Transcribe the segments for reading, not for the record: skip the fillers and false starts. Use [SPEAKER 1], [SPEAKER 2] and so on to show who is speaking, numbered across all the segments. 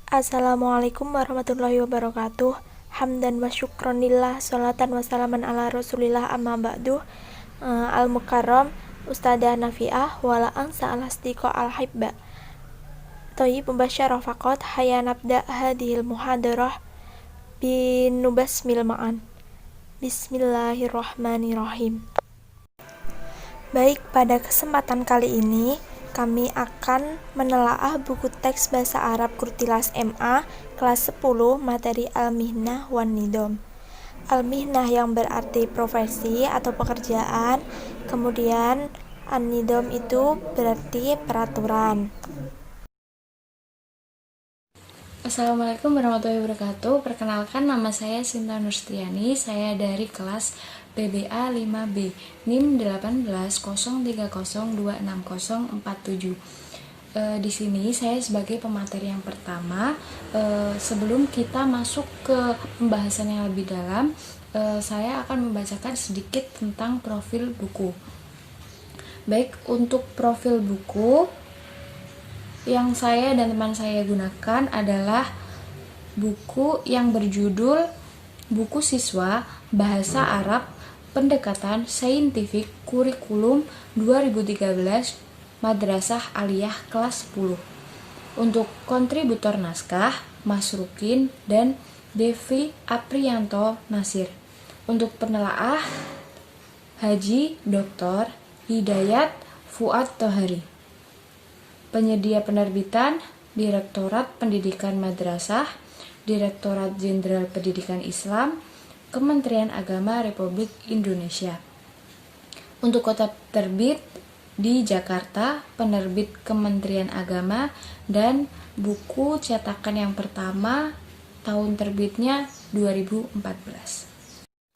[SPEAKER 1] Assalamualaikum warahmatullahi wabarakatuh. Hamdan wa syukronillah, sholatan wa salaman ala rasulillah, amma ba'du. Al-Mukarram Ustadzah Nafi'ah wala angsa alastiqo al-hibba Toyib mubasyarah faqat haya nabda hadhil muhadarah bin nubasmil ma'an. Bismillahirrahmanirrahim. Baik, pada kesempatan kali ini kami akan menelaah buku teks bahasa Arab Kurtilas MA kelas 10 materi Al-Mihnah wan Nidom. Al-Mihnah yang berarti profesi atau pekerjaan, kemudian An-Nidom itu berarti peraturan.
[SPEAKER 2] Assalamualaikum warahmatullahi wabarakatuh. Perkenalkan, nama saya Sinta Nurstiani. Saya dari kelas PBA 5B, NIM 1803026047. Di sini saya sebagai pemateri yang pertama. Sebelum kita masuk ke pembahasan yang lebih dalam, saya akan membacakan sedikit tentang profil buku. Baik, untuk profil buku yang saya dan teman saya gunakan adalah buku yang berjudul Buku Siswa Bahasa Arab Pendekatan Saintifik Kurikulum 2013 Madrasah Aliyah kelas 10. Untuk kontributor naskah Mas Rukin dan Devi Apriyanto Nasir. Untuk penelaah Haji Dr. Hidayat Fuad Tohari. Penyedia penerbitan Direktorat Pendidikan Madrasah, Direktorat Jenderal Pendidikan Islam, Kementerian Agama Republik Indonesia. Untuk kota terbit di Jakarta, penerbit Kementerian Agama, dan buku cetakan yang pertama tahun terbitnya 2014.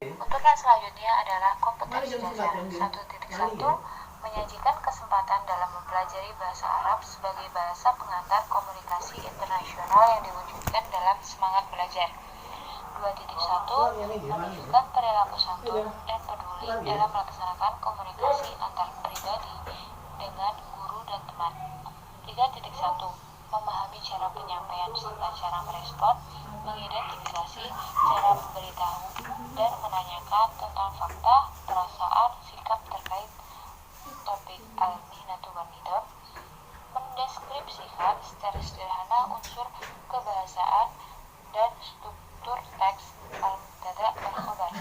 [SPEAKER 3] Untuk yang selanjutnya adalah kompetensi dasar 1.1, menyajikan kesempatan dalam mempelajari bahasa Arab sebagai bahasa pengantar komunikasi internasional yang diwujudkan dalam semangat belajar. 2.1, menunjukkan perilaku santun dan peduli dalam melaksanakan komunikasi antar pribadi dengan guru dan teman. 3.1, memahami cara penyampaian serta cara merespon, mengidentifikasi cara memberitahu dan menanyakan tentang fakta, perasaan, sikap terkait topik Al-Mihnah wan Nidom, mendeskripsikan secara sederhana unsur kebahasaan dan struktur teks al-mubtada dan khabar. 4.1,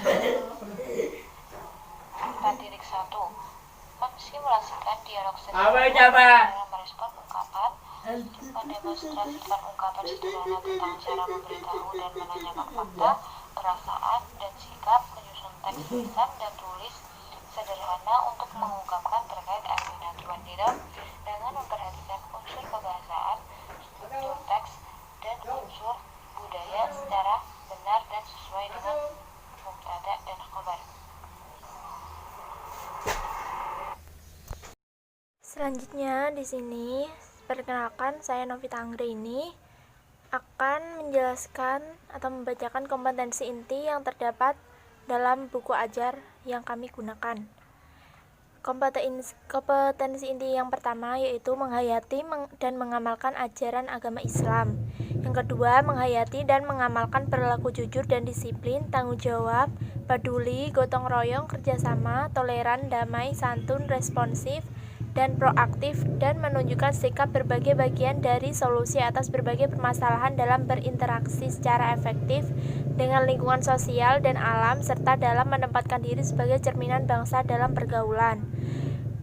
[SPEAKER 3] mensimulasikan dialog sederhana dalam merespon ungkapan, mendemonstrasikan ungkapan sederhana tentang cara memberitahu dan menanyakan fakta, perasaan, dan sikap, menyusun teks lisan dan tulis sederhana untuk mengungkapkan terkait Al-Mihnah wan Nidom dengan memperhatikan unsur kebahasaan, struktur teks, dan unsur budaya secara benar dan sesuai dengan mubtada dan khabar.
[SPEAKER 1] Selanjutnya di sini perkenalkan, saya Novita Anggraini akan menjelaskan atau membacakan kompetensi inti yang terdapat dalam buku ajar yang kami gunakan. Kompetensi inti yang pertama yaitu menghayati dan mengamalkan ajaran agama Islam. Yang kedua, menghayati dan mengamalkan perilaku jujur dan disiplin, tanggung jawab, peduli, gotong royong, kerjasama, toleran, damai, santun, responsif, dan proaktif, dan menunjukkan sikap berbagai bagian dari solusi atas berbagai permasalahan dalam berinteraksi secara efektif dengan lingkungan sosial dan alam, serta dalam menempatkan diri sebagai cerminan bangsa dalam pergaulan.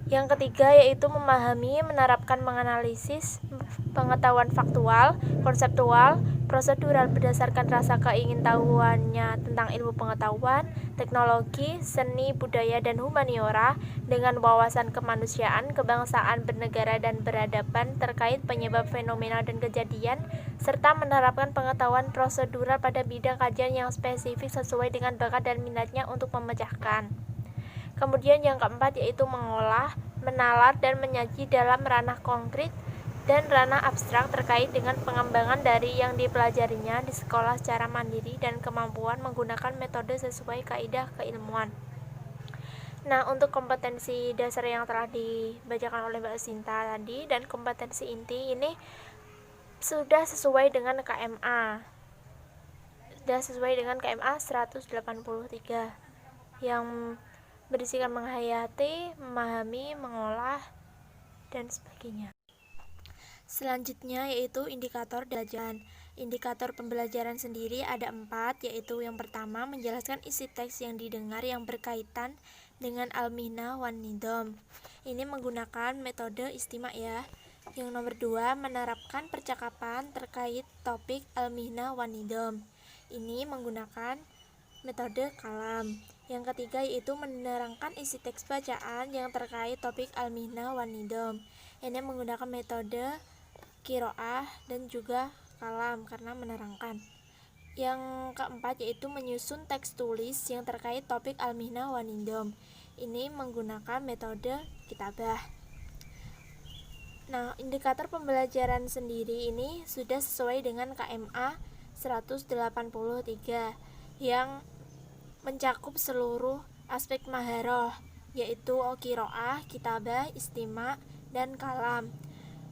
[SPEAKER 1] Yang ketiga yaitu memahami, menerapkan, menganalisis pengetahuan faktual, konseptual, prosedural berdasarkan rasa keingintahuannya tentang ilmu pengetahuan, teknologi, seni, budaya, dan humaniora dengan wawasan kemanusiaan, kebangsaan, bernegara, dan beradaban terkait penyebab fenomena dan kejadian, serta menerapkan pengetahuan prosedural pada bidang kajian yang spesifik sesuai dengan bakat dan minatnya untuk memecahkan. Kemudian yang keempat yaitu mengolah, menalar, dan menyaji dalam ranah konkret dan ranah abstrak terkait dengan pengembangan dari yang dipelajarinya di sekolah secara mandiri dan kemampuan menggunakan metode sesuai kaidah keilmuan. Nah, untuk kompetensi dasar yang telah dibacakan oleh Mbak Sinta tadi dan kompetensi inti ini sudah sesuai dengan KMA. Sudah sesuai dengan KMA 183 yang berisikan menghayati, memahami, mengolah, dan sebagainya. Selanjutnya yaitu indikator pembelajaran. Indikator pembelajaran sendiri ada 4, yaitu yang pertama menjelaskan isi teks yang didengar yang berkaitan dengan al-mihna wan nidham. Ini menggunakan metode istimak ya. Yang nomor 2 menerapkan percakapan terkait topik al-mihna wan nidham. Ini menggunakan metode kalam. Yang ketiga yaitu menerangkan isi teks bacaan yang terkait topik al-mihna wan nidham. Ini menggunakan metode qiraah dan juga kalam karena menerangkan. Yang keempat yaitu menyusun teks tulis yang terkait topik al-mihna wan nidham. Ini menggunakan metode kitabah. Nah, indikator pembelajaran sendiri ini sudah sesuai dengan KMA 183 yang mencakup seluruh aspek maharoh, yaitu qiraah, kitabah, istimak, dan kalam.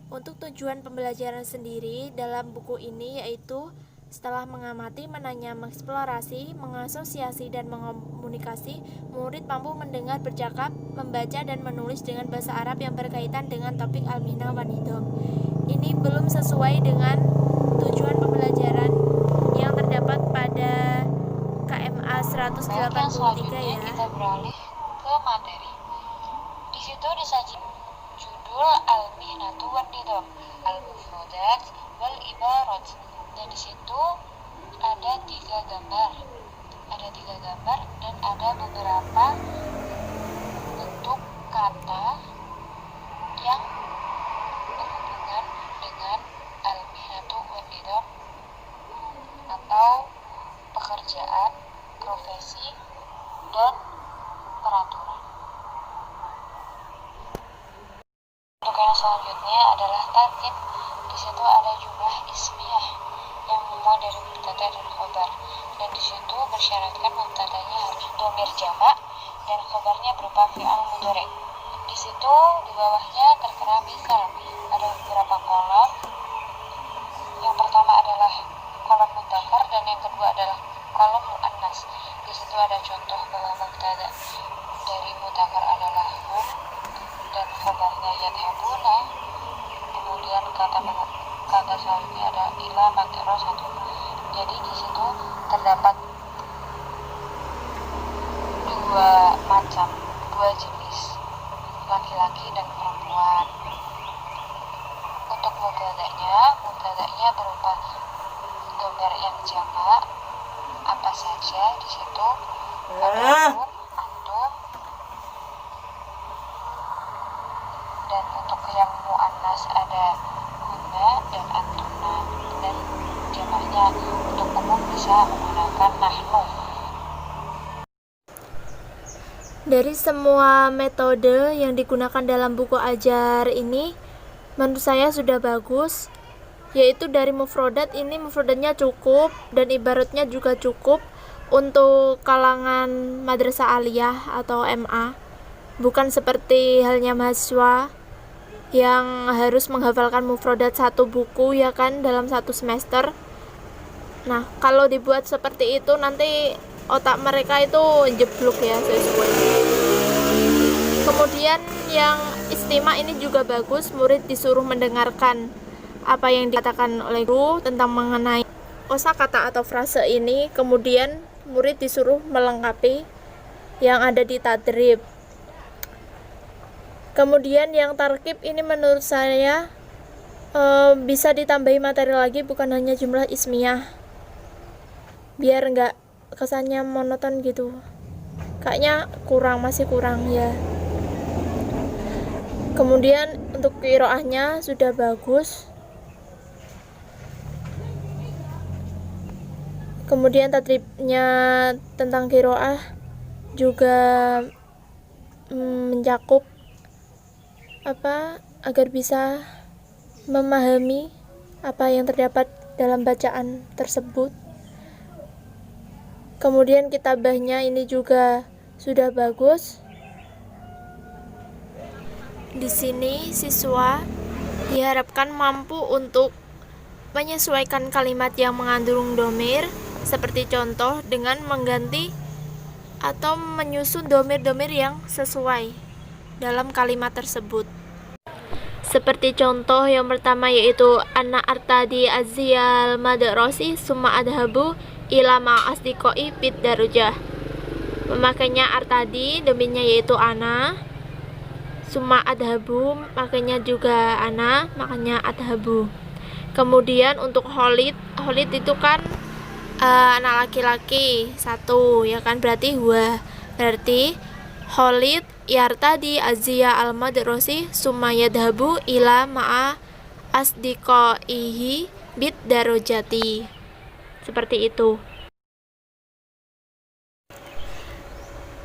[SPEAKER 1] Untuk tujuan pembelajaran sendiri dalam buku ini yaitu setelah mengamati, menanya, mengeksplorasi, mengasosiasi, dan mengomunikasi, murid mampu mendengar, bercakap, membaca, dan menulis dengan bahasa Arab yang berkaitan dengan topik al-mihna wan nidham. Ini belum sesuai dengan tujuan pembelajaran yang terdapat pada KMA 183
[SPEAKER 3] selanjutnya
[SPEAKER 1] ya.
[SPEAKER 3] kita beralih ke materi. Di situ disajikan judul al-mihnatu wan nidham, al-mufradat wal ibarat. Dan di situ ada 3 gambar. Ada 3 gambar dan ada beberapa bentuk kata yang berhubungan dengan al-mihnatu wan nidham atau pekerjaan, profesi, dan peraturan. Untuk yang selanjutnya adalah tarkib. Di situ ada jumlah ismiyah yang memuat dari mubtada dan khobar. Dan di situ bersyaratkan mubtadanya harus dhamir jamak dan khobarnya berupa fi'al mudhari'. Di situ di bawahnya tertera misal. Ada beberapa kolom. Yang pertama adalah kolom mudzakkar dan yang kedua adalah kolom muannas. Di situ ada contoh bahwa mubtada dari mudzakkar adalah hum dan khobarnya yadhabuna. Kemudian kata selanjutnya ada ila makro 1. Jadi di situ terdapat dua jenis, laki-laki dan perempuan. Untuk mubtada'nya berupa dhamir yang jamak apa saja. Di situ ada hum, antum. Dan untuk yang muannas ada hunna dan antuna, dan jamaknya untuk umum bisa menggunakan nahnu.
[SPEAKER 1] Dari semua metode yang digunakan dalam buku ajar ini, menurut saya sudah bagus. Yaitu dari mufrodat ini, mufrodatnya cukup dan ibaratnya juga cukup untuk kalangan madrasah aliyah atau MA. Bukan seperti halnya mahasiswa yang harus menghafalkan mufrodat satu buku ya kan dalam satu semester. Nah, kalau dibuat seperti itu nanti otak mereka itu jeblok ya sesuai. Kemudian yang istimak ini juga bagus, murid disuruh mendengarkan apa yang dikatakan oleh guru tentang mengenai kosakata atau frase ini, kemudian murid disuruh melengkapi yang ada di tadrib. Kemudian yang tarkib ini menurut saya bisa ditambahi materi lagi, bukan hanya jumlah ismiyah, biar enggak kesannya monoton gitu. Kayaknya masih kurang ya. Kemudian untuk qiraahnya sudah bagus. Kemudian tadribnya tentang qiraah juga mencakup agar bisa memahami apa yang terdapat dalam bacaan tersebut. Kemudian kitabahnya ini juga sudah bagus. Di sini siswa diharapkan mampu untuk menyesuaikan kalimat yang mengandung domir, seperti contoh dengan mengganti atau menyusun domir-domir yang sesuai dalam kalimat tersebut. Seperti contoh yang pertama yaitu Ana artadi aziyal madrasi summa adhabu ila ma'asdiqoi bid darujah. Memakainya artadi, domirnya yaitu ana. Summa adhabu, makanya juga ana, makanya adhabu. Kemudian untuk Khalid itu kan anak laki-laki satu, ya kan, berarti huwa. Berarti Khalid yartadi azziya al-madrasi summa yadhabu ila ma'a asdiqaihi bid darajati. Seperti itu.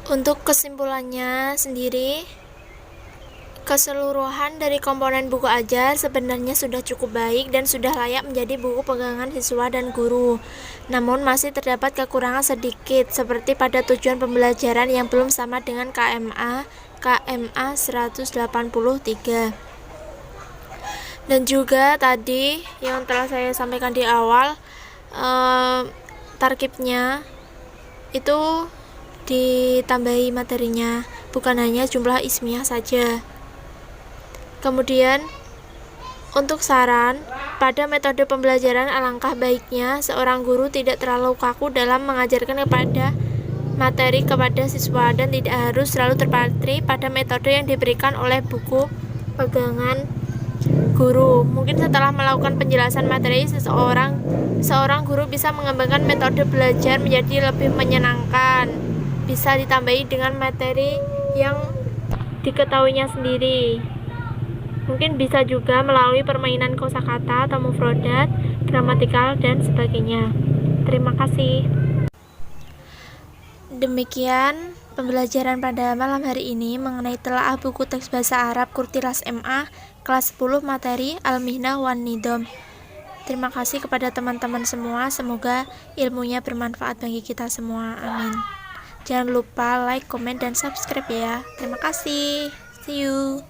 [SPEAKER 1] Untuk kesimpulannya sendiri, keseluruhan dari komponen buku ajar sebenarnya sudah cukup baik dan sudah layak menjadi buku pegangan siswa dan guru. Namun masih terdapat kekurangan sedikit, seperti pada tujuan pembelajaran yang belum sama dengan KMA 183. Dan juga tadi yang telah saya sampaikan di awal, tarkibnya itu ditambahi materinya, bukan hanya jumlah ismiyah saja. Kemudian untuk saran, pada metode pembelajaran alangkah baiknya seorang guru tidak terlalu kaku dalam mengajarkan materi kepada siswa dan tidak harus selalu terpatri pada metode yang diberikan oleh buku pegangan guru. Mungkin setelah melakukan penjelasan materi, seorang guru bisa mengembangkan metode belajar menjadi lebih menyenangkan. Bisa ditambahi dengan materi yang diketahuinya sendiri. Mungkin bisa juga melalui permainan kosakata atau mufrodat, gramatikal, dan sebagainya. Terima kasih. Demikian pembelajaran pada malam hari ini mengenai telaah buku teks bahasa Arab Kurtilas MA kelas 10 materi Al-Mihnah wan Nidham. Terima kasih kepada teman-teman semua, semoga ilmunya bermanfaat bagi kita semua. Amin. Jangan lupa like, komen, dan subscribe ya. Terima kasih. See you.